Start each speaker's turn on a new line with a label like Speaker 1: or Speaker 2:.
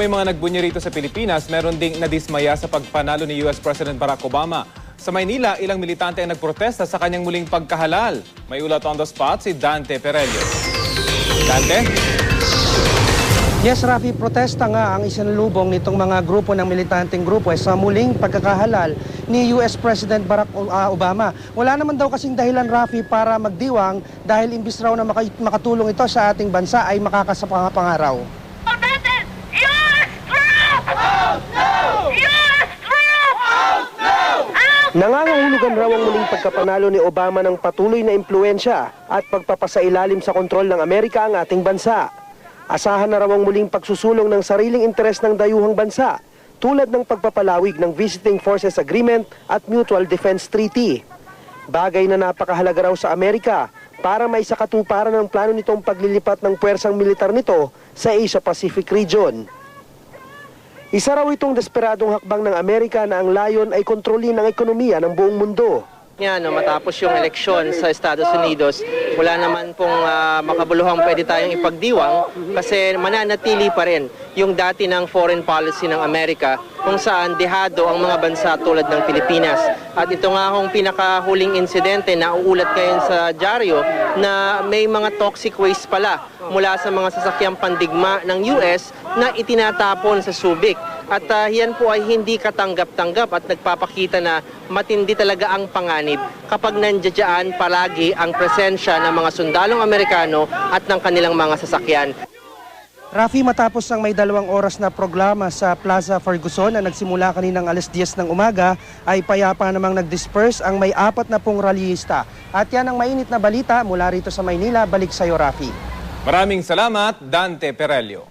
Speaker 1: may mga nagbunya rito sa Pilipinas, meron ding nadismaya sa pagpanalo ni US President Barack Obama. Sa Maynila, ilang militante ang nagprotesta sa kanyang muling pagkahalal. May ulat on the spot si Dante Perello. Dante?
Speaker 2: Yes, Rafi, protesta nga ang isinalubong nitong mga grupo ng militanteng grupo sa muling pagkakahalal ni US President Barack Obama. Wala naman daw kasing dahilan, Rafi, para magdiwang dahil imbis raw na makatulong ito sa ating bansa ay makakasapangaraw. Nangangahulugan raw ang muling pagkapanalo ni Obama ng patuloy na impluensya at pagpapasailalim sa kontrol ng Amerika ang ating bansa. Asahan na raw ang muling pagsusulong ng sariling interes ng dayuhang bansa, tulad ng pagpapalawig ng Visiting Forces Agreement at Mutual Defense Treaty. Bagay na napakahalaga raw sa Amerika para may sakatuparan ng plano nitong paglilipat ng puwersang militar nito sa Asia-Pacific region. Isa raw itong desperadong hakbang ng Amerika na ang layon ay kontrolin ang ekonomiya ng buong mundo.
Speaker 3: Matapos yung eleksyon sa Estados Unidos, wala naman pong makabuluhang pwede tayong ipagdiwang kasi mananatili pa rin yung dati ng foreign policy ng Amerika kung saan dehado ang mga bansa tulad ng Pilipinas. At ito nga hong pinakahuling insidente na uulat ngayon sa dyaryo na may mga toxic waste pala mula sa mga sasakyang pandigma ng US na itinatapon sa Subic. At yan po ay hindi katanggap-tanggap at nagpapakita na matindi talaga ang panganib kapag nandiyan palagi ang presensya ng mga sundalong Amerikano at ng kanilang mga sasakyan.
Speaker 2: Rafi, matapos ang may 2 oras na programa sa Plaza Ferguson na nagsimula kaninang 10:00 ng umaga, ay payapa namang nag-disperse ang may 40 rallyista. At yan ang mainit na balita mula rito sa Maynila. Balik sa iyo, Rafi.
Speaker 1: Maraming salamat, Dante Perello.